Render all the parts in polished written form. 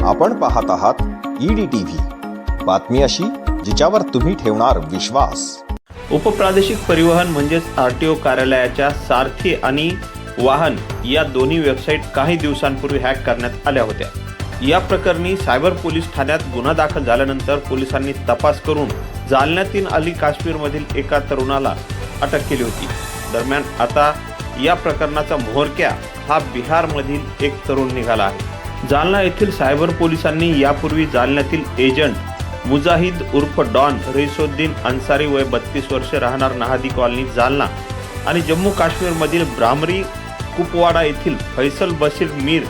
आपण पाहत आहात EDTV, बातमी अशी जिच्यावर तुम्ही ठेवणार विश्वास। उपप्रादेशिक परिवहन म्हणजेच RTO कार्यालयाच्या सारथी आणि वाहन या दोन्ही वेबसाईट काही दिवसांपूर्वी हॅक करण्यात आल्या होत्या। या प्रकरणी सायबर पोलीस ठाण्यात गुन्हा दाखल झाल्यानंतर पोलिसांनी तपास करून जालन्यातील अली काश्मीरमधील एका तरुणाला अटक केली होती। दरम्यान आता या प्रकरणाचा म्होरक्या हा बिहारमधील एक तरुण निघाला आहे। जालना येथील सायबर पोलिसांनी यापूर्वी जालन्यातील एजंट मुजाहिद उर्फ डॉन रईसुद्दीन अन्सारी वय 32 वर्षे राहणार नहादी कॉलनी जालना आणि जम्मू काश्मीरमधील ब्राह्मरी कुपवाडा येथील फैसल बशीर मीर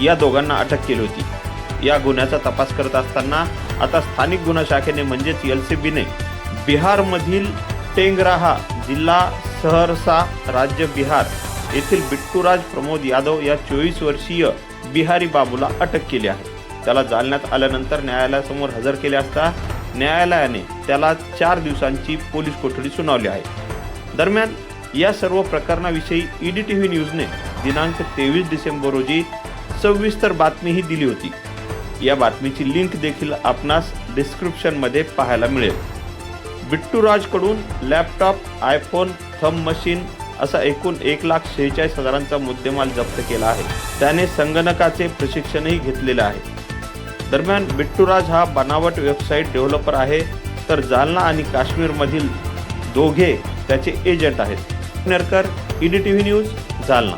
या दोघांना अटक केली होती। या गुन्ह्याचा तपास करत असताना आता स्थानिक गुन्हा शाखेने म्हणजेच LCBने बिहारमधील टेंगराहा जिल्हा सहरसा राज्य बिहार येथील बिट्टूराज प्रमोद यादव या 24 वर्षीय बिहारी बाबूला अटक केली आहे। त्याला जालन्यात आल्यानंतर न्यायालयासमोर हजर केले असता न्यायालयाने त्याला 4 दिवसांची पोलीस कोठडी सुनावली आहे। दरम्यान या सर्व प्रकरणाविषयी EDTV न्यूजने दिनांक 23 डिसेंबर रोजी सविस्तर बातमीही दिली होती। या बातमीची लिंक देखील आपणास डिस्क्रिप्शनमध्ये पाहायला मिळेल। बिट्टूराजकडून लॅपटॉप, आयफोन, थंब मशीन असा एकूण 1,46,000चा मुद्देमाल जप्त केला आहे। त्याने संगणकाचे प्रशिक्षणही घेतलेले आहे। दरम्यान बिट्टूराज हा बनावट वेबसाईट डेव्हलपर आहे, तर जालना आणि काश्मीरमधील दोघे त्याचे एजंट आहेत। नरकर, EDTV न्यूज, जालना।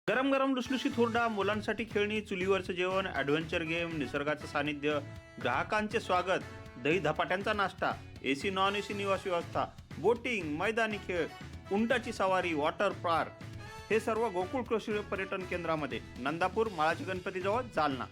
गरम गरम लुसलुशीत हुरडा, मुलांसाठी खेळणी, चुलीवरचं जेवण, ॲडव्हेंचर गेम, निसर्गाचं सानिध्य, ग्राहकांचे स्वागत, दही धपाट्यांचा नाश्ता, AC नॉन AC निवास व्यवस्था, बोटिंग, मैदानी खेळ, उंटाची सवारी, वॉटर पार्क हे सर्व गोकुळ कृषी पर्यटन केंद्रामध्ये, नंदापूर माळाची गणपतीजवळ, जालना।